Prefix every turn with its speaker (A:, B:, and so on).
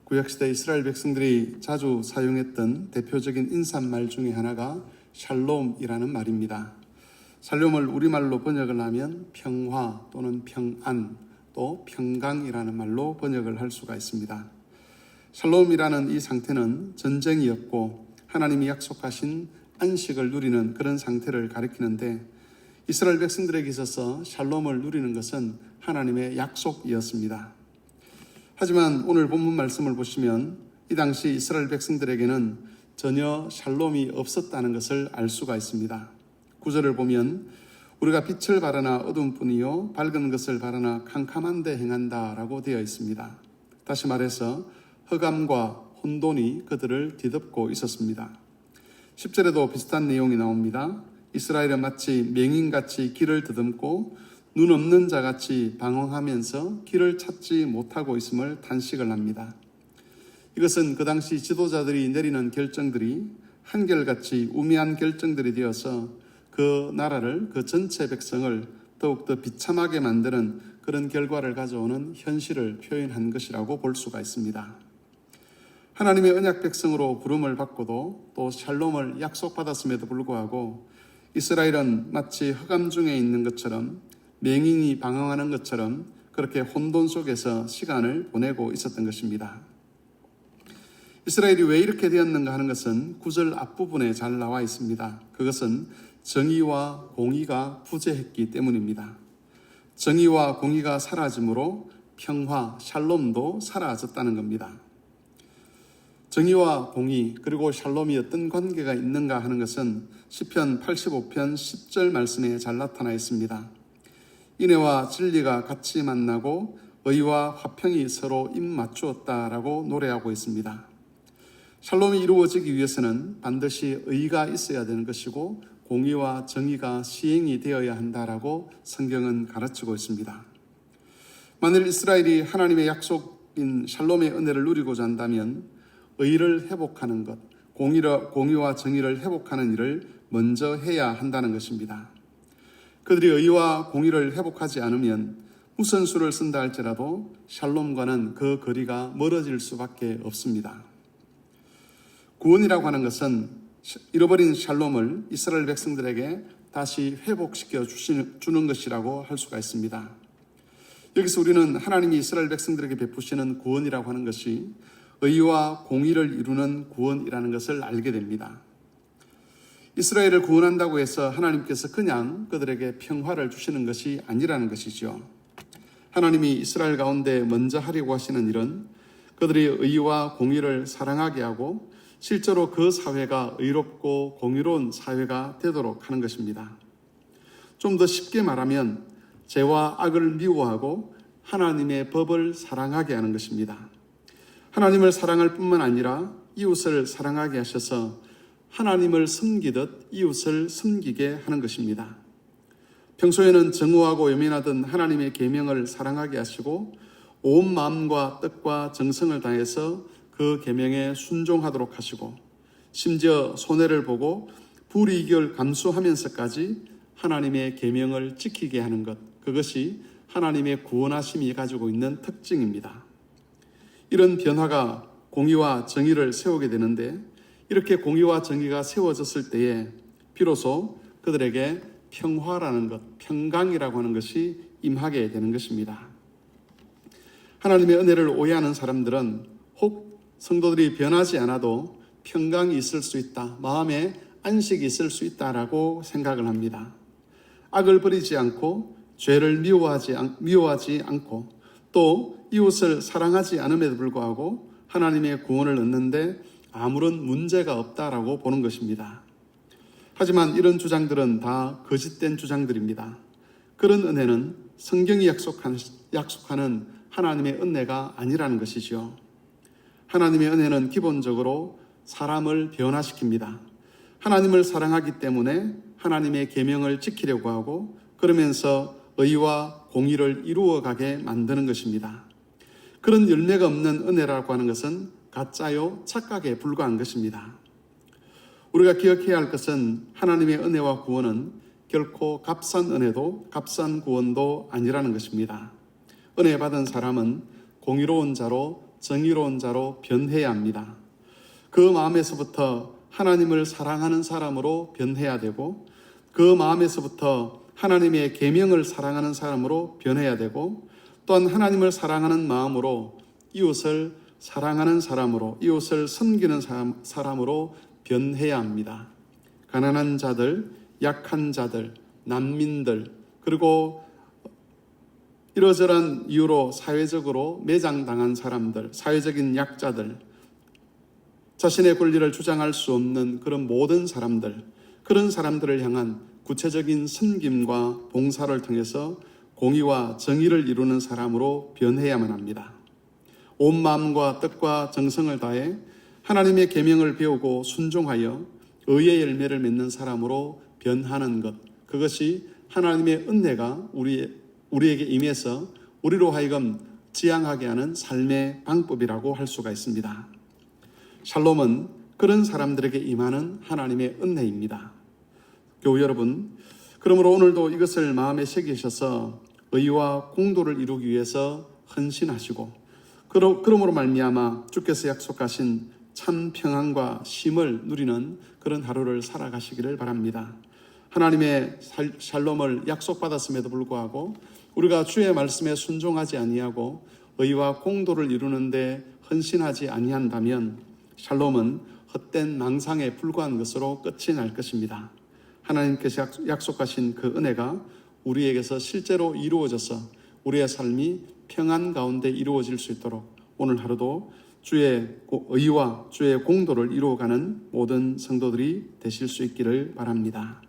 A: 구약시대 이스라엘 백성들이 자주 사용했던 대표적인 인사말 중에 하나가 샬롬이라는 말입니다. 샬롬을 우리말로 번역을 하면 평화 또는 평안 또 평강이라는 말로 번역을 할 수가 있습니다. 샬롬이라는 이 상태는 전쟁이었고 하나님이 약속하신 안식을 누리는 그런 상태를 가리키는데 이스라엘 백성들에게 있어서 샬롬을 누리는 것은 하나님의 약속이었습니다. 하지만 오늘 본문 말씀을 보시면 이 당시 이스라엘 백성들에게는 전혀 샬롬이 없었다는 것을 알 수가 있습니다. 9절을 보면 우리가 빛을 바라나 어두운 뿐이요 밝은 것을 바라나 캄캄한 데 행한다 라고 되어 있습니다. 다시 말해서 흑암과 혼돈이 그들을 뒤덮고 있었습니다. 10절에도 비슷한 내용이 나옵니다. 이스라엘은 마치 맹인같이 길을 더듬고 눈 없는 자같이 방황하면서 길을 찾지 못하고 있음을 탄식을 합니다. 이것은 그 당시 지도자들이 내리는 결정들이 한결같이 우매한 결정들이 되어서 그 나라를, 그 전체 백성을 더욱더 비참하게 만드는 그런 결과를 가져오는 현실을 표현한 것이라고 볼 수가 있습니다. 하나님의 언약 백성으로 부름을 받고도 또 샬롬을 약속받았음에도 불구하고 이스라엘은 마치 흑암 중에 있는 것처럼 맹인이 방황하는 것처럼 그렇게 혼돈 속에서 시간을 보내고 있었던 것입니다. 이스라엘이 왜 이렇게 되었는가 하는 것은 9절 앞부분에 잘 나와 있습니다. 그것은 정의와 공의가 부재했기 때문입니다. 정의와 공의가 사라짐으로 평화, 샬롬도 사라졌다는 겁니다. 정의와 공의 그리고 샬롬이 어떤 관계가 있는가 하는 것은 시편 85편 10절 말씀에 잘 나타나 있습니다. 인애와 진리가 같이 만나고 의와 화평이 서로 입 맞추었다라고 노래하고 있습니다. 샬롬이 이루어지기 위해서는 반드시 의가 있어야 되는 것이고 공의와 정의가 시행이 되어야 한다라고 성경은 가르치고 있습니다. 만일 이스라엘이 하나님의 약속인 샬롬의 은혜를 누리고자 한다면 의를 회복하는 것, 공의와 정의를 회복하는 일을 먼저 해야 한다는 것입니다. 그들이 의와 공의를 회복하지 않으면 무슨 수를 쓴다 할지라도 샬롬과는 그 거리가 멀어질 수밖에 없습니다. 구원이라고 하는 것은 잃어버린 샬롬을 이스라엘 백성들에게 다시 회복시켜 주는 것이라고 할 수가 있습니다. 여기서 우리는 하나님이 이스라엘 백성들에게 베푸시는 구원이라고 하는 것이 의와 공의를 이루는 구원이라는 것을 알게 됩니다. 이스라엘을 구원한다고 해서 하나님께서 그냥 그들에게 평화를 주시는 것이 아니라는 것이죠. 하나님이 이스라엘 가운데 먼저 하려고 하시는 일은 그들이 의와 공의를 사랑하게 하고 실제로 그 사회가 의롭고 공의로운 사회가 되도록 하는 것입니다. 좀 더 쉽게 말하면 죄와 악을 미워하고 하나님의 법을 사랑하게 하는 것입니다. 하나님을 사랑할 뿐만 아니라 이웃을 사랑하게 하셔서 하나님을 섬기듯 이웃을 섬기게 하는 것입니다. 평소에는 정오하고 예민하던 하나님의 계명을 사랑하게 하시고 온 마음과 뜻과 정성을 다해서 그 계명에 순종하도록 하시고 심지어 손해를 보고 불이익을 감수하면서까지 하나님의 계명을 지키게 하는 것, 그것이 하나님의 구원하심이 가지고 있는 특징입니다. 이런 변화가 공의와 정의를 세우게 되는데 이렇게 공의와 정의가 세워졌을 때에 비로소 그들에게 평화라는 것, 평강이라고 하는 것이 임하게 되는 것입니다. 하나님의 은혜를 오해하는 사람들은 혹 성도들이 변하지 않아도 평강이 있을 수 있다, 마음에 안식이 있을 수 있다라고 생각을 합니다. 악을 버리지 않고 죄를 미워하지 않고 또 이웃을 사랑하지 않음에도 불구하고 하나님의 구원을 얻는데 아무런 문제가 없다라고 보는 것입니다. 하지만 이런 주장들은 다 거짓된 주장들입니다. 그런 은혜는 성경이 약속하는 하나님의 은혜가 아니라는 것이죠. 하나님의 은혜는 기본적으로 사람을 변화시킵니다. 하나님을 사랑하기 때문에 하나님의 계명을 지키려고 하고 그러면서 의와 공의를 이루어가게 만드는 것입니다. 그런 열매가 없는 은혜라고 하는 것은 가짜요, 착각에 불과한 것입니다. 우리가 기억해야 할 것은 하나님의 은혜와 구원은 결코 값싼 은혜도 값싼 구원도 아니라는 것입니다. 은혜 받은 사람은 공의로운 자로 정의로운 자로 변해야 합니다. 그 마음에서부터 하나님을 사랑하는 사람으로 변해야 되고, 그 마음에서부터 하나님의 계명을 사랑하는 사람으로 변해야 되고, 또한 하나님을 사랑하는 마음으로 이웃을 사랑하는 사람으로, 이웃을 섬기는 사람으로 변해야 합니다. 가난한 자들, 약한 자들, 난민들, 그리고 이러저러한 이유로 사회적으로 매장당한 사람들, 사회적인 약자들, 자신의 권리를 주장할 수 없는 그런 모든 사람들, 그런 사람들을 향한 구체적인 섬김과 봉사를 통해서 공의와 정의를 이루는 사람으로 변해야만 합니다. 온 마음과 뜻과 정성을 다해 하나님의 계명을 배우고 순종하여 의의 열매를 맺는 사람으로 변하는 것, 그것이 하나님의 은혜가 우리에게 임해서 우리로 하여금 지향하게 하는 삶의 방법이라고 할 수가 있습니다. 샬롬은 그런 사람들에게 임하는 하나님의 은혜입니다. 교우 여러분, 그러므로 오늘도 이것을 마음에 새기셔서 의와 공도를 이루기 위해서 헌신하시고, 그러므로 말미암아 주께서 약속하신 참 평안과 쉼을 누리는 그런 하루를 살아가시기를 바랍니다. 하나님의 샬롬을 약속받았음에도 불구하고 우리가 주의 말씀에 순종하지 아니하고 의와 공도를 이루는데 헌신하지 아니한다면 샬롬은 헛된 망상에 불과한 것으로 끝이 날 것입니다. 하나님께서 약속하신 그 은혜가 우리에게서 실제로 이루어져서 우리의 삶이 평안 가운데 이루어질 수 있도록 오늘 하루도 주의 의와 주의 공도를 이루어가는 모든 성도들이 되실 수 있기를 바랍니다.